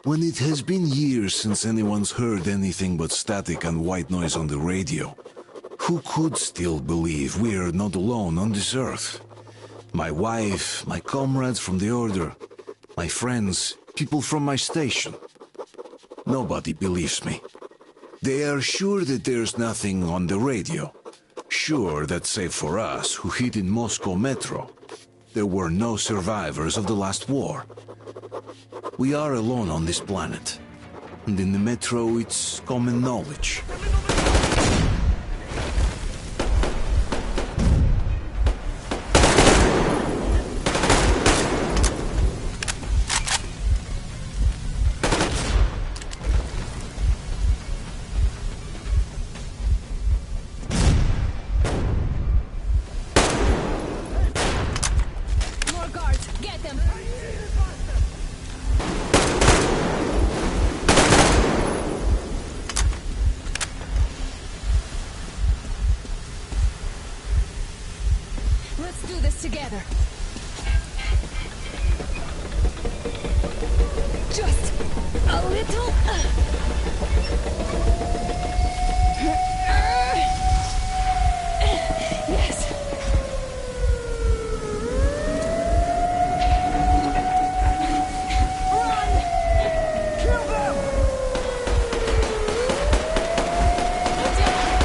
When it has been years since anyone's heard anything but static and white noise on the radio, who could still believe we are not alone on this earth? My wife, my comrades from the Order, my friends, people from my station. Nobody believes me. They are sure that there's nothing on the radio. Sure that save for us, who hid in Moscow Metro, there were no survivors of the last war. We are alone on this planet. And in the Metro, it's common knowledge. Together. Just a little. Yes. Run! Kill them!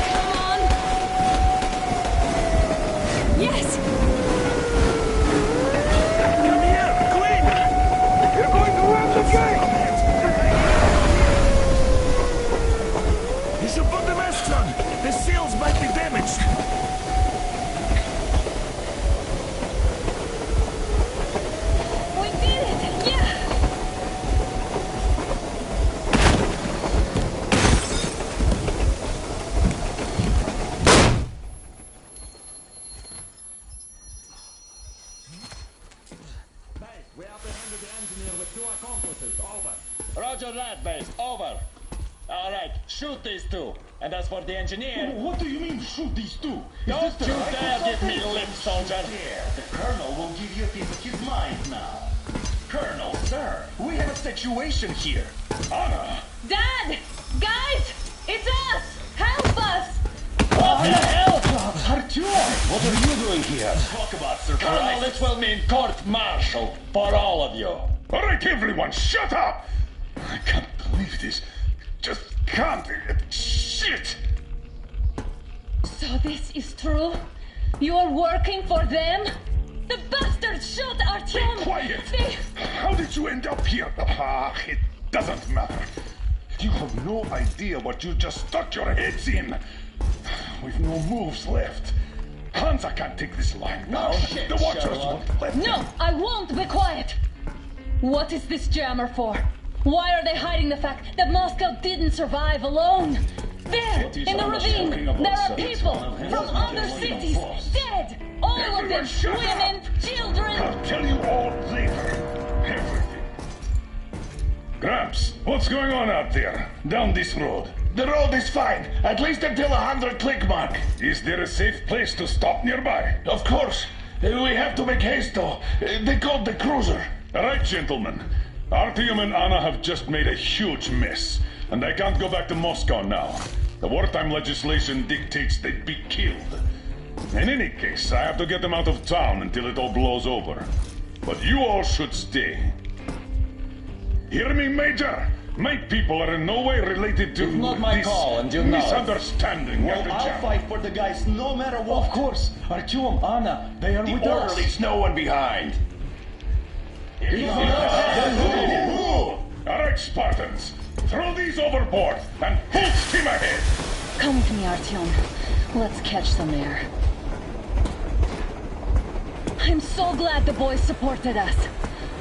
Come on! Yes! The seals might be damaged. We did it! Yeah! Base, we apprehended the engineer with 2 accomplices. Over. Roger that, base. Over. All right, shoot these 2. And as for the engineer... What do you mean, shoot these 2? Don't you dare give me lip, soldier! Yeah, the Colonel will give you a piece of his mind now. Colonel, sir, we have a situation here. Anna! Dad! Guys! It's us! Help us! What the hell? Artyom, what are you doing here? Talk about Colonel, surprise. this will mean court-martial for all of you. All right, everyone, shut up! I can't believe this. Just can't. Shit! So this is true? You are working for them? The bastards shot Artyom! Be quiet! They... How did you end up here? It doesn't matter. You have no idea what you just stuck your heads in. We've no moves left. Hansa can't take this line now. shit, The Watchers Sherlock. won't let No, them. I won't be quiet! What is this jammer for? Why are they hiding the fact that Moscow didn't survive alone? There, What is in the Anna ravine, talking about, there are sir? people from other cities, dead! All of Everyone them, shut up! women, children! I'll tell you all later. Everything. Gramps, what's going on out there? Down this road. The road is fine, at least until 100 click mark. Is there a safe place to stop nearby? Of course. We have to make haste though. They called the cruiser. All right, gentlemen. Artyom and Anna have just made a huge mess, and they can't go back to Moscow now. The wartime legislation dictates they be killed. In any case, I have to get them out of town until it all blows over. But you all should stay. Hear me, Major? My people are in no way related to It's not my this call, and you know it. misunderstanding. Well, Mr. I'll Jam. fight for the guys no matter what. Of course. Artyom, Anna, they are with us. Leaves no one behind. All right, Spartans. Throw these overboard and full steam ahead. Come with me, Artyom. Let's catch some air. I'm so glad the boys supported us.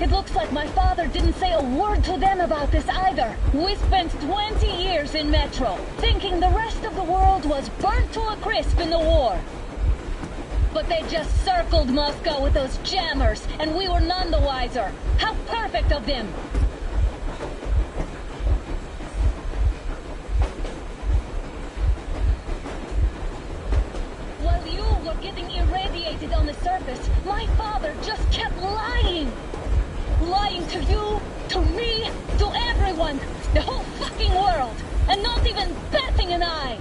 It looks like my father didn't say a word to them about this either. We spent 20 years in Metro, thinking the rest of the world was burnt to a crisp in the war. But they just circled Moscow with those jammers, and we were none the wiser. How perfect of them! While you were getting on the surface, my father just kept lying. Lying to you, To me, to everyone, the whole fucking world, and not even batting an eye.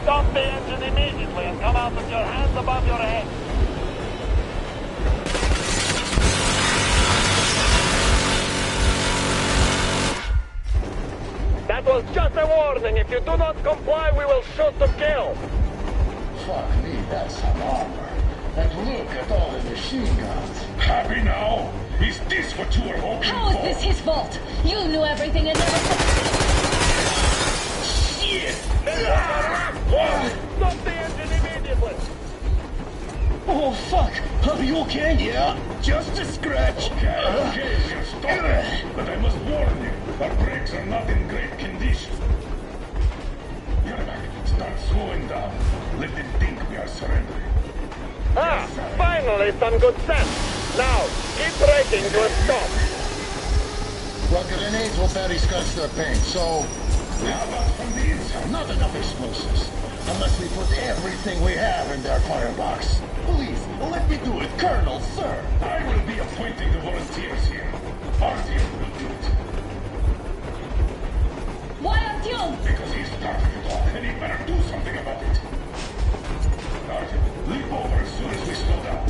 Stop the engine immediately and come out with your hands above your head. That was just a warning. If you do not comply, we will shoot to kill. Fuck me, that's some armor. And look at all the machine guns. Happy now? Is this what you were hoping How is for? this his fault? You knew everything and never said... Shit! Stop the engine immediately. Oh, fuck! Are you okay? Yeah, just a scratch. Okay, we'll stop. But I must warn you, our brakes are not in great condition. Yermak, start slowing down. Let them think we are surrendering. Finally some good sense. Now, keep braking to a stop. Well, grenades will barely scratch their paint, so... How about from the inside? Not enough explosives. Unless we put everything we have in their firebox. Please, let me do it, Colonel, sir. I will be appointing the volunteers here. Artyom will do it. Why Artyom? Because he started it all, and he better do something about it. Artyom, leap over as soon as we slow down.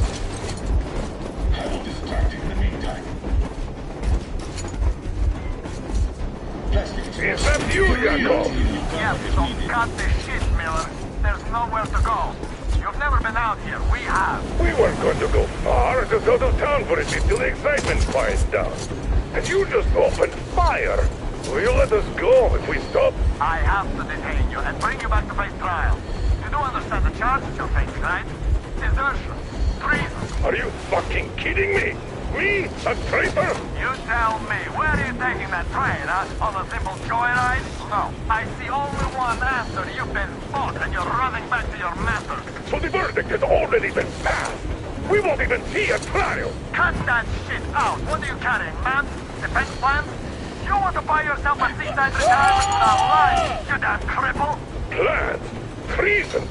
I will distract him in the meantime. Plastic Is that you, Yakov? Yes, so cut this shit, Miller. There's nowhere to go. You've never been out here. We have. We weren't going to go far, just out of town for a bit till the excitement quiets down. And you just opened fire. Will you let us go if we stop? I have to detain you and bring you back to face trial. You do understand the charges you're facing, right? Desertion. Treason. Are you fucking kidding me? Me? A traitor? You tell me, where are you taking that train, huh? On a simple joyride? No. I see only one answer. You've been fought and you're running back to your masters. So the verdict has already been passed. We won't even see a trial. Cut that shit out. What are you carrying, man? Defense plans? You want to buy yourself a seaside retirement without life, you damn cripple? Plans? Treason?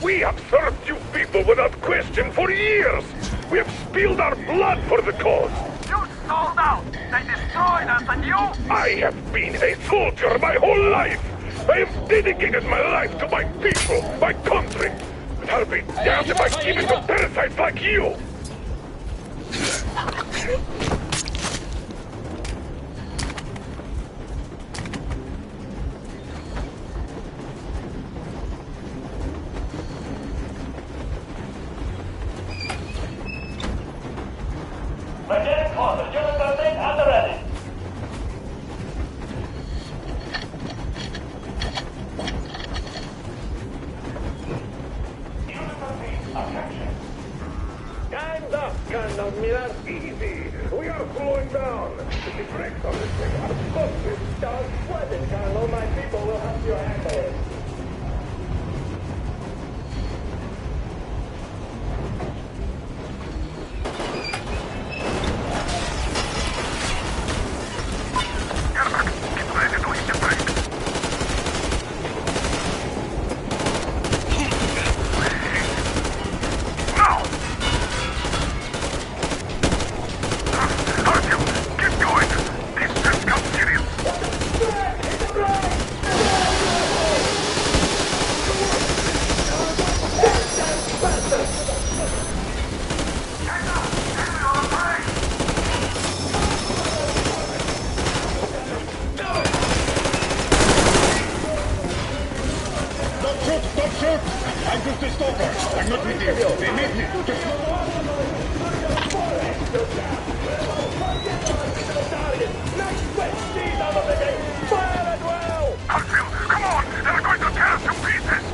We have served you people without question for years. We have spilled our blood for the cause. You sold out. They destroyed us and you... I have been a soldier my whole life. I have dedicated my life to my people, my country. But I'll be damned if I give it to parasites like you. Lieutenant Carter, Unit 13 at the ready. Unit 13, attention. Time's up, Colonel Miller. Easy. We are slowing down. The brakes on this thing are busted. Don't sweat it, Colonel. My people will help you handle it. I'm just a stalker. I'm not with you. They made me. Harfield, come on! They're going to tear us to pieces!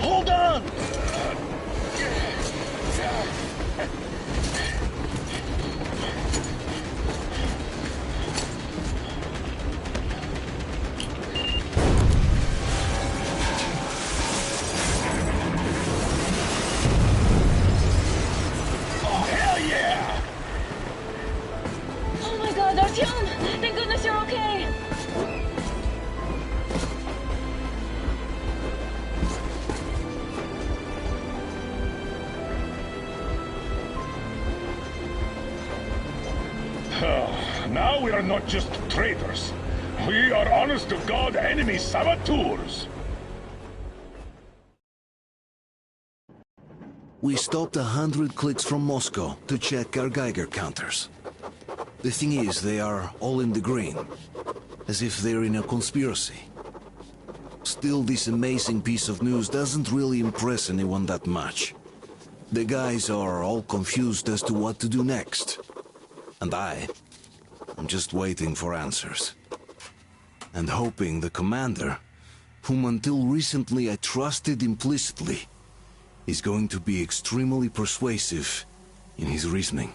Hold on! we are not just traitors. We are honest-to-God enemy saboteurs. We stopped 100 clicks from Moscow to check our Geiger counters. The thing is, they are all in the green, as if they're in a conspiracy. Still, this amazing piece of news doesn't really impress anyone that much. The guys are all confused as to what to do next. And I'm just waiting for answers. And hoping the commander, whom until recently I trusted implicitly, is going to be extremely persuasive in his reasoning.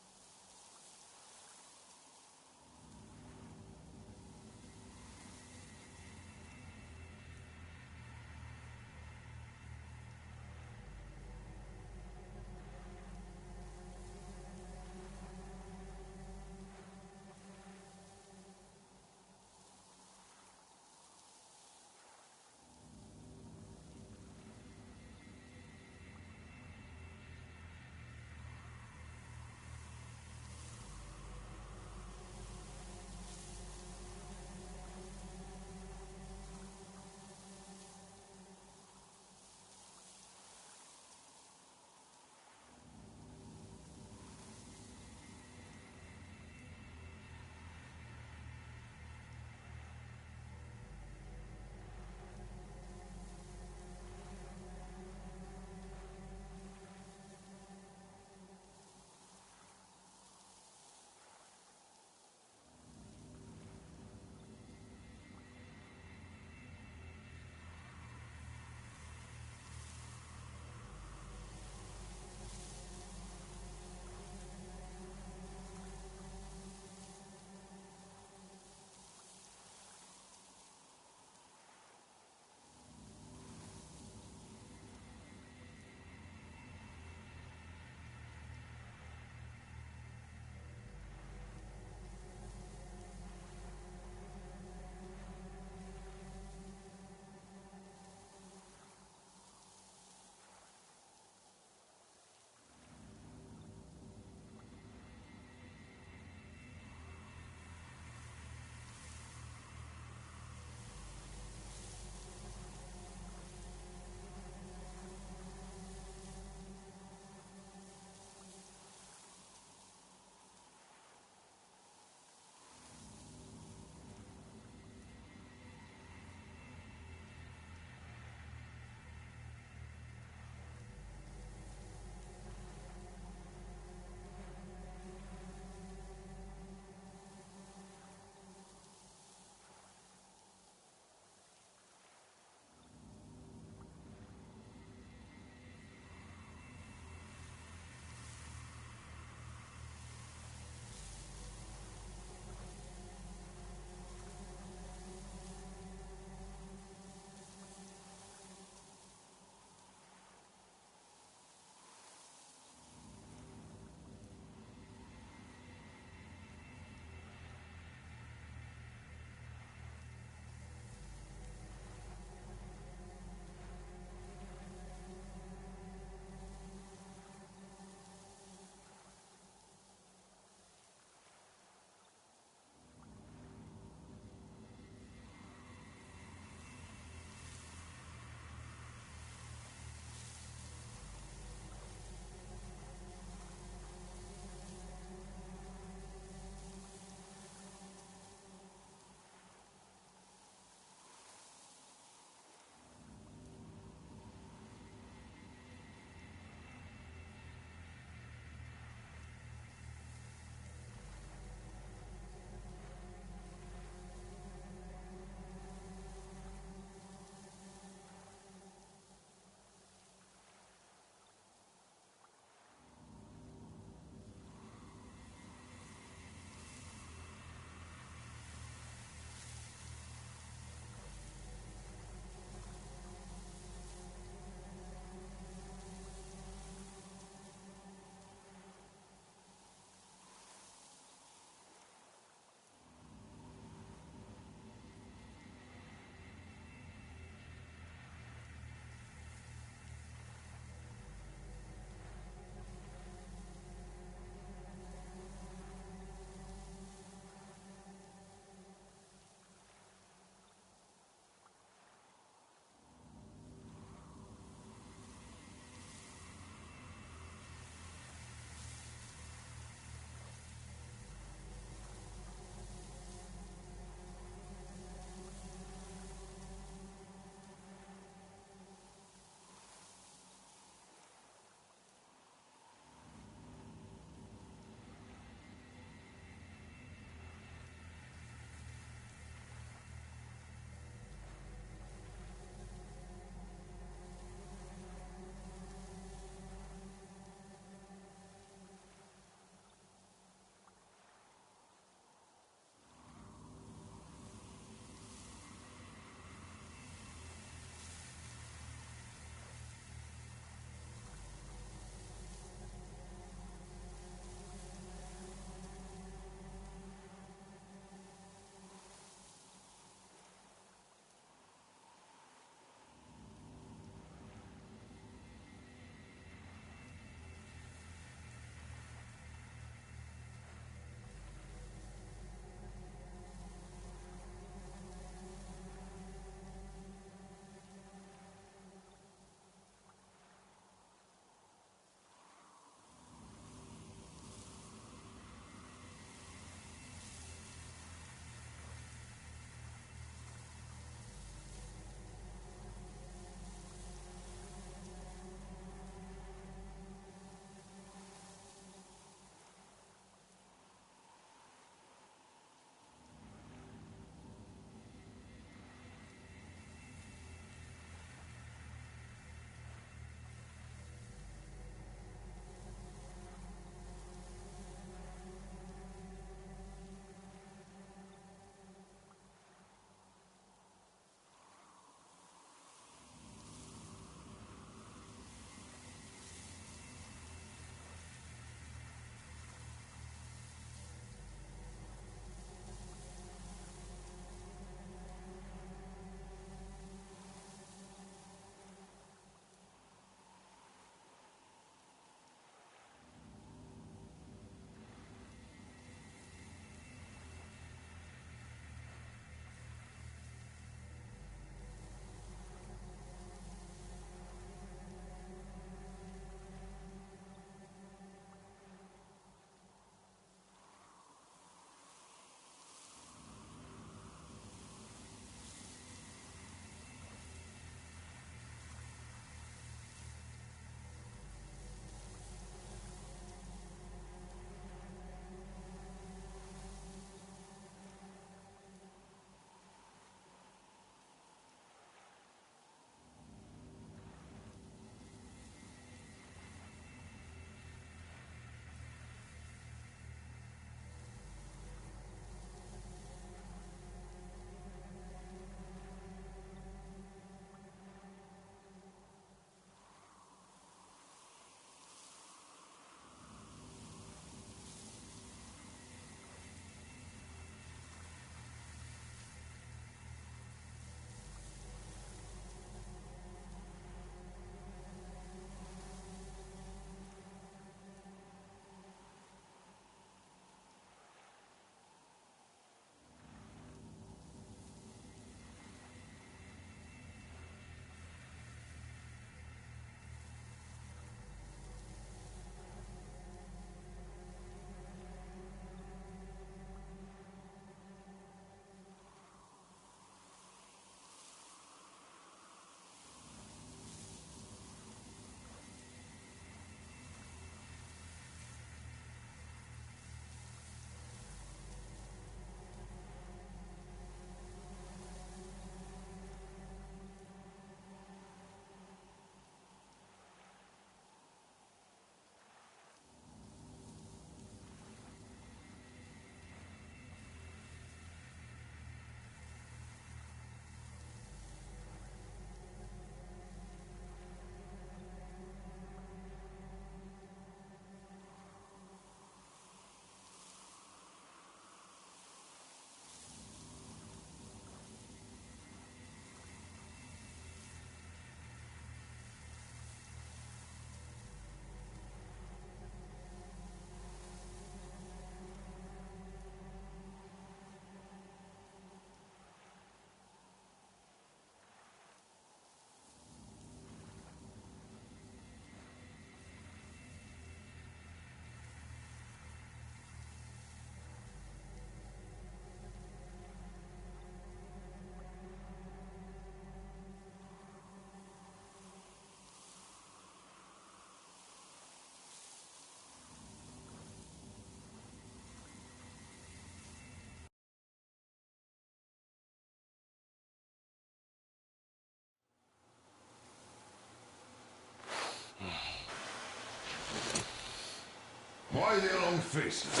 faces.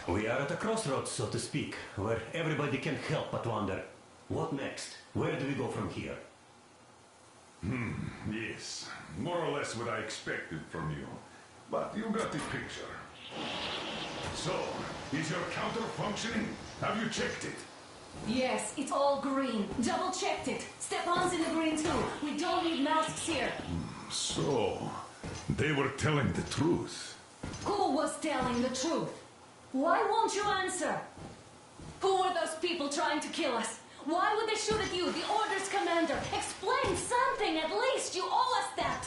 We are at a crossroads, so to speak, where everybody can help but wonder, what next? Where do we go from here? Yes, more or less what I expected from you. But you got the picture. So, is your counter functioning? Have you checked it? Yes, it's all green. Double-checked it. Stefan's in the green too. We don't need masks here. So, they were telling the truth. Who was telling the truth? Why won't you answer? Who were those people trying to kill us? Why would they shoot at you, the Order's commander? Explain something, at least! You owe us that!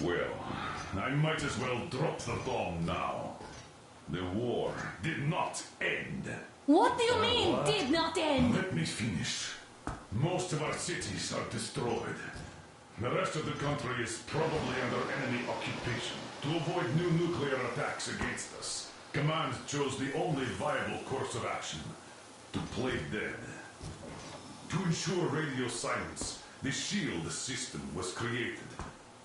Well, I might as well drop the bomb now. The war did not end. What do you mean, did not end? Let me finish. Most of our cities are destroyed. The rest of the country is probably under enemy occupation. To avoid new nuclear attacks against us, Command chose the only viable course of action: to play dead. To ensure radio silence, the SHIELD system was created.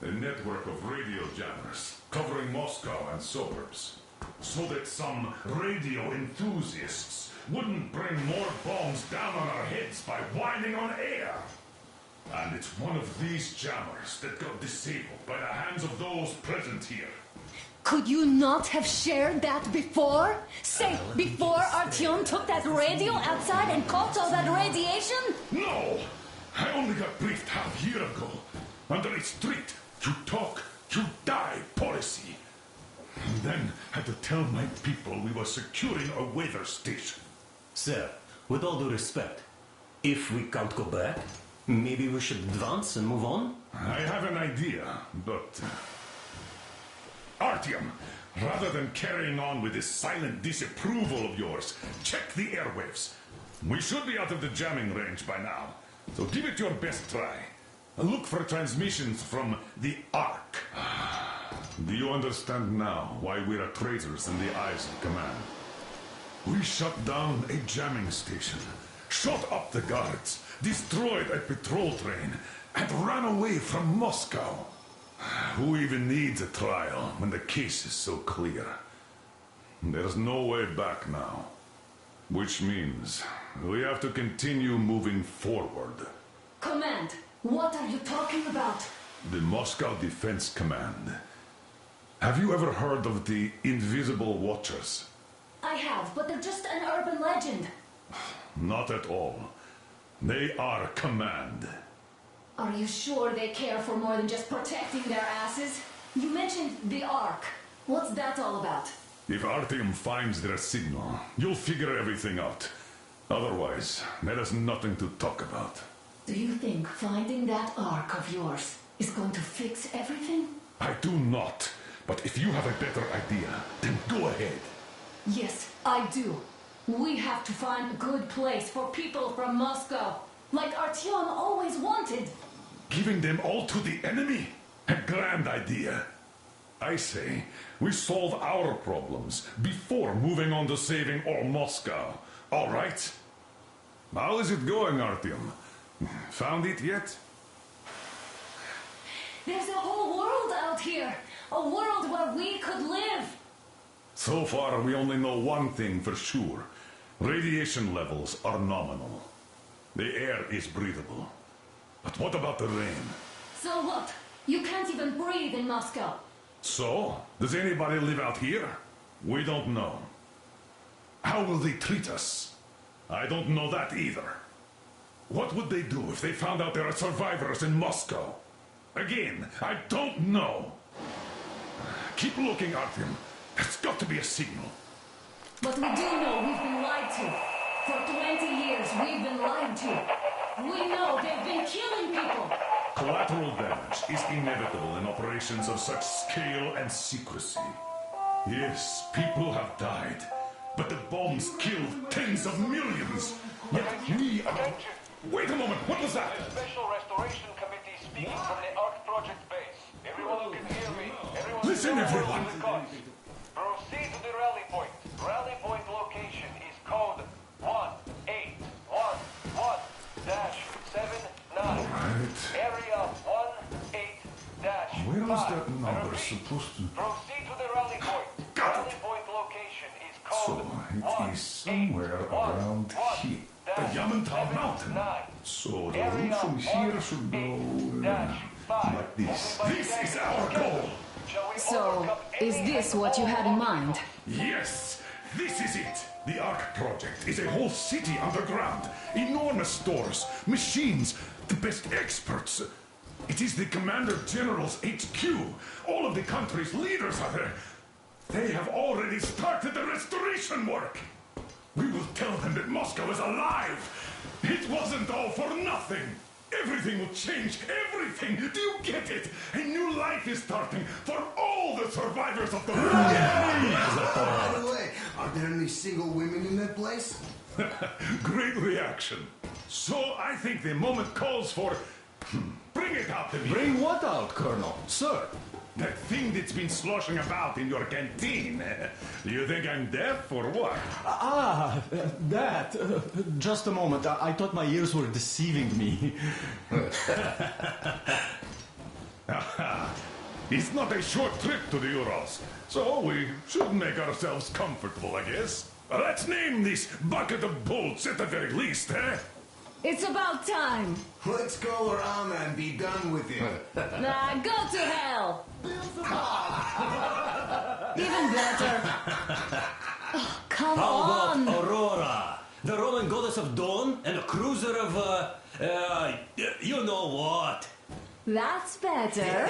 A network of radio jammers covering Moscow and suburbs. So that some radio enthusiasts wouldn't bring more bombs down on our heads by whining on air. And it's one of these jammers that got disabled by the hands of those present here. Could you not have shared that before? Say, before Artyom took that radio outside and caught all that radiation? No! I only got briefed half a year ago. Under a strict, you talk, you die policy. And then had to tell my people we were securing a weather station. Sir, with all due respect, if we can't go back, maybe we should advance and move on? I have an idea, but... Artyom, rather than carrying on with this silent disapproval of yours, check the airwaves. We should be out of the jamming range by now, so give it your best try. Look for transmissions from the Ark. Do you understand now why we are traitors in the eyes of Command? We shut down a jamming station, shot up the guards, destroyed a patrol train, and ran away from Moscow. Who even needs a trial when the case is so clear? There's no way back now. Which means we have to continue moving forward. Command, what are you talking about? The Moscow Defense Command. Have you ever heard of the Invisible Watchers? I have, but they're just an urban legend. Not at all. They are Command. Are you sure they care for more than just protecting their asses? You mentioned the Ark. What's that all about? If Artyom finds their signal, you'll figure everything out. Otherwise, there is nothing to talk about. Do you think finding that Ark of yours is going to fix everything? I do not. But if you have a better idea, then go ahead. Yes, I do. We have to find a good place for people from Moscow, like Artyom always wanted. Giving them all to the enemy? A grand idea. I say, we solve our problems before moving on to saving all Moscow. All right? How is it going, Artyom? Found it yet? There's a whole world out here. A world where we could live. So far, we only know one thing for sure. Radiation levels are nominal. The air is breathable. But what about the rain? So what? You can't even breathe in Moscow. So? Does anybody live out here? We don't know. How will they treat us? I don't know that either. What would they do if they found out there are survivors in Moscow? Again, I don't know. Keep looking, Artyom. There's got to be a signal. But we do know we've been lied to. For 20 years, we've been lied to. We know they've been killing people. Collateral damage is inevitable in operations of such scale and secrecy. Yes, people have died, but the bombs killed tens of millions. Yet we are... Wait a moment, what was that? Special Restoration Committee speaking from the Ark Project base. Everyone who can hear me, Listen, everyone! Proceed to the rally point. Rally point location is code 1811-79. Right. Area 18-5. Where was that number supposed to... Proceed to the rally point. Got it. Rally point location somewhere around here. The Yamantau Mountain. So the route from here should go like this. This is our goal! So, is this what you had in mind? Yes, this is it. The Ark Project is a whole city underground. Enormous stores, machines, the best experts. It is the Commander General's HQ. All of the country's leaders are there. They have already started the restoration work. We will tell them that Moscow is alive. It wasn't all for nothing. Everything will change. Everything. Do you get it? A new life is starting for all the survivors of the war. By the way, are there any single women in that place? Great reaction. So I think the moment calls for... Bring it out to me. Bring what out, Colonel? Sir? That thing that's been sloshing about in your canteen. You think I'm deaf or what? That. Just a moment. I thought my ears were deceiving me. It's not a short trip to the Urals, so we should make ourselves comfortable, I guess. Let's name this bucket of bolts at the very least, eh? It's about time. Let's call her Anna and be done with it. Nah, go to hell. Even better. Oh, come How on. about Aurora? The Roman goddess of dawn and a cruiser of, you know what? That's better.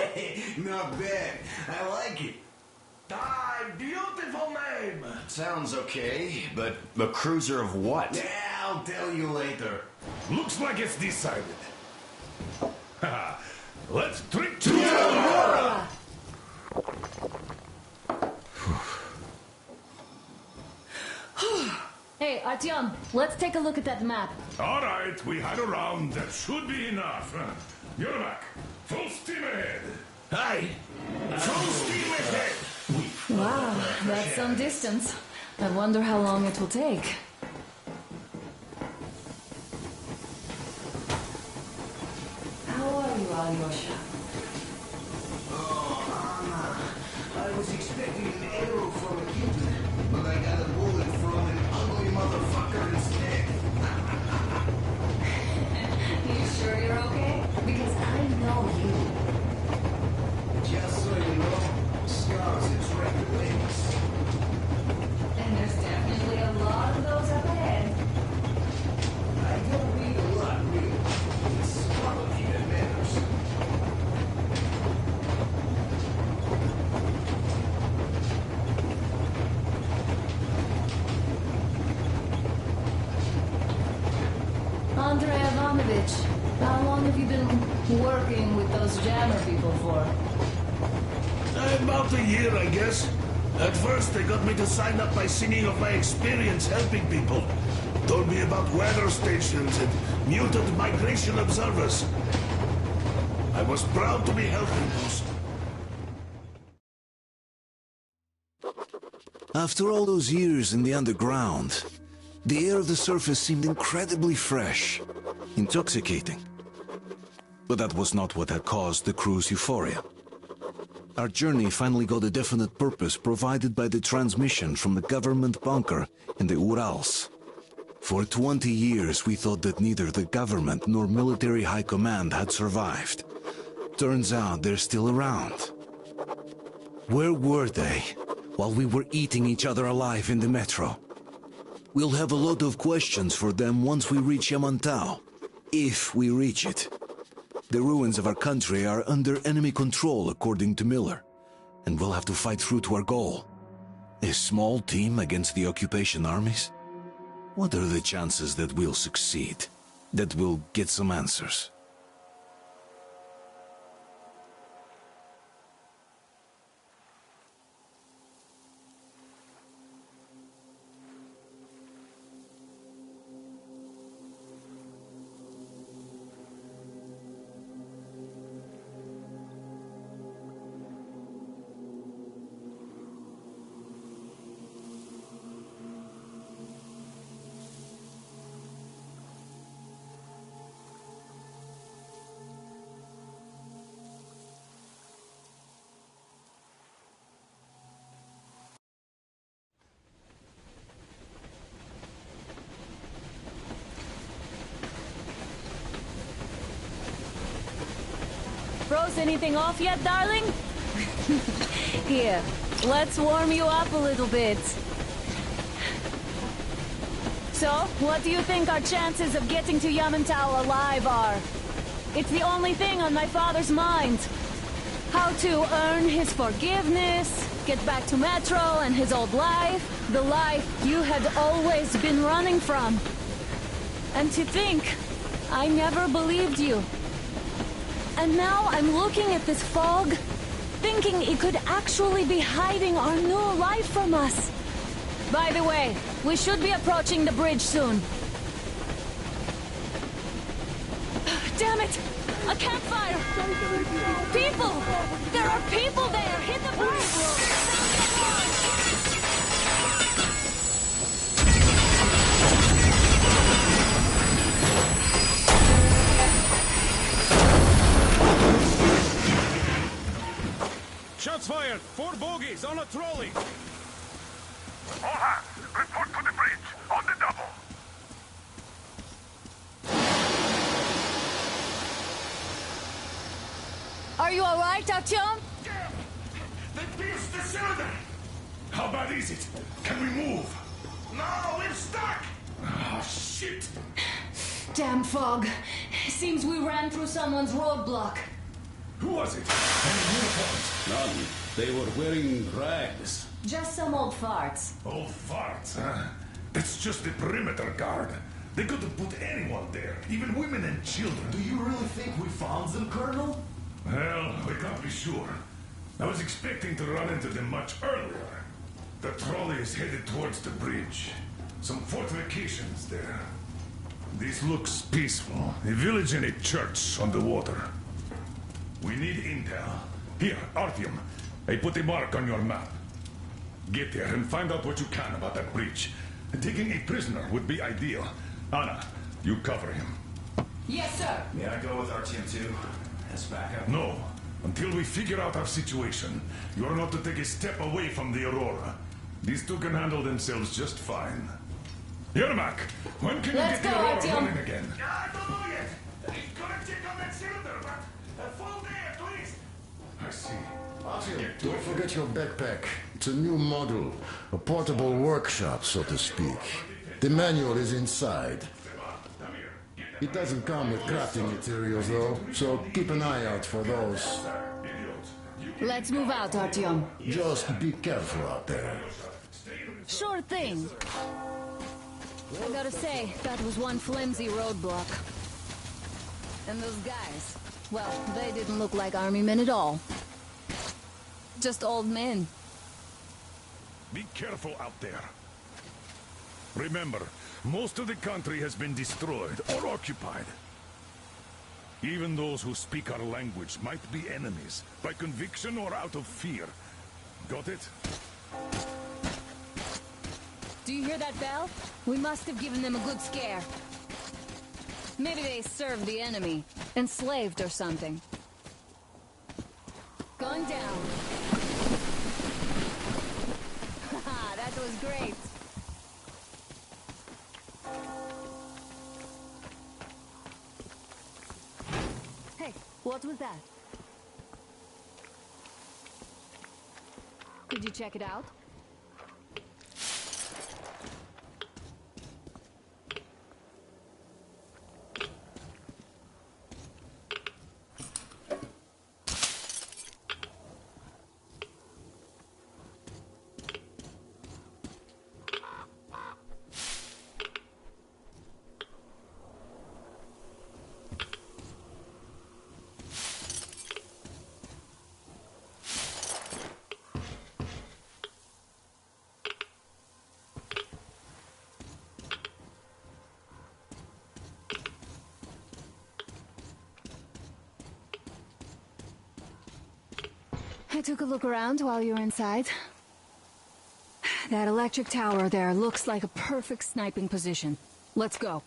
Not bad. I like it. Beautiful name. Sounds okay, but a cruiser of what? Yeah, I'll tell you later. Looks like it's decided. Let's drink to Aurora! Hey, Artyom, let's take a look at that map. All right, we had a round. That should be enough. You're back. Full steam ahead. Aye. Full steam ahead. Wow, that's some distance. I wonder how long it will take. How are you, Alyosha? Oh, Anna. I was expecting an arrow from a kitten, but I got a bullet from an ugly motherfucker instead. You sure you're okay? Because I know you. Just so you know, scars have wrecked wings. And there's definitely a lot of those up ahead. I don't mean a lot, really. It's quality that matters. Andrei Ivanovich, how long have you been working with those jammer people for? About a year, I guess. At first, they got me to sign up by singing of my experience helping people. Told me about weather stations and mutant migration observers. I was proud to be helping those. After all those years in the underground, the air of the surface seemed incredibly fresh, intoxicating. But that was not what had caused the crew's euphoria. Our journey finally got a definite purpose provided by the transmission from the government bunker in the Urals. For 20 years we thought that neither the government nor military high command had survived. Turns out they're still around. Where were they while we were eating each other alive in the metro? We'll have a lot of questions for them once we reach Yamantau, if we reach it. The ruins of our country are under enemy control, according to Miller, and we'll have to fight through to our goal. A small team against the occupation armies? What are the chances that we'll succeed? That we'll get some answers? froze anything off yet, darling? Here, let's warm you up a little bit. So, what do you think our chances of getting to Yamantau alive are? It's the only thing on my father's mind. How to earn his forgiveness, get back to Metro and his old life. The life you had always been running from. And to think, I never believed you. And now I'm looking at this fog, thinking it could actually be hiding our new life from us. By the way, we should be approaching the bridge soon. Damn it! A campfire! People! There are people there! Hit the bridge! Shots fired! 4 bogies on a trolley! All hands, report to the bridge, on the double! Are you alright, Artyom? They pierced the cylinder! How bad is it? Can we move? No, we're stuck! Ah, shit! Damn fog. Seems we ran through someone's roadblock. Who was it? Any uniforms? None. They were wearing rags. Just some old farts. Old farts, huh? That's just the perimeter guard. They could have put anyone there, even women and children. Do you really think we found them, Colonel? Well, we can't be sure. I was expecting to run into them much earlier. The trolley is headed towards the bridge. Some fortifications there. This looks peaceful. A village and a church on the water. We need intel. Here, Artyom. I put a mark on your map. Get there and find out what you can about that bridge. Taking a prisoner would be ideal. Anna, you cover him. Yes, sir. May I go with Artyom too? As backup? No. Until we figure out our situation, you are not to take a step away from the Aurora. These two can handle themselves just fine. Yermak, when can you get the Aurora running again? I don't know yet. He's gonna check on that cylinder, but a full day at least. I see. Don't forget your backpack. It's a new model. A portable workshop, so to speak. The manual is inside. It doesn't come with crafting materials, though, so keep an eye out for those. Let's move out, Artyom. Just be careful out there. Sure thing. I gotta say, that was one flimsy roadblock. And those guys, well, they didn't look like army men at all. Just old men. Be careful out there. Remember, most of the country has been destroyed or occupied. Even those who speak our language might be enemies, by conviction or out of fear. Got it? Do you hear that bell? We must have given them a good scare. Maybe they served the enemy, enslaved or something. Going down. Haha, that was great. Hey, what was that? Did you check it out? I took a look around while you were inside. That electric tower there looks like a perfect sniping position. Let's go.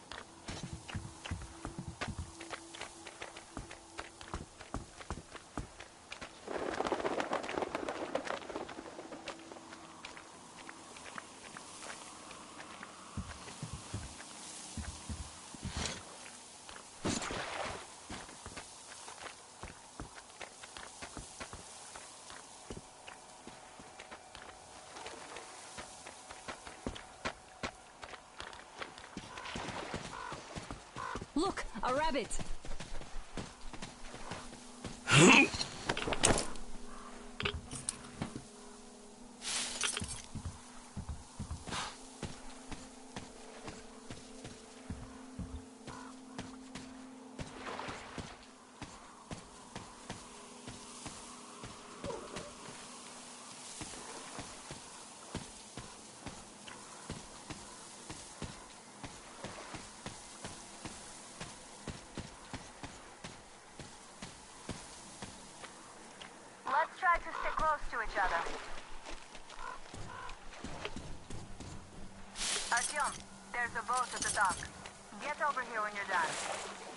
Look, a rabbit! Let's try to stay close to each other. Artyom, there's a boat at the dock. Get over here when you're done.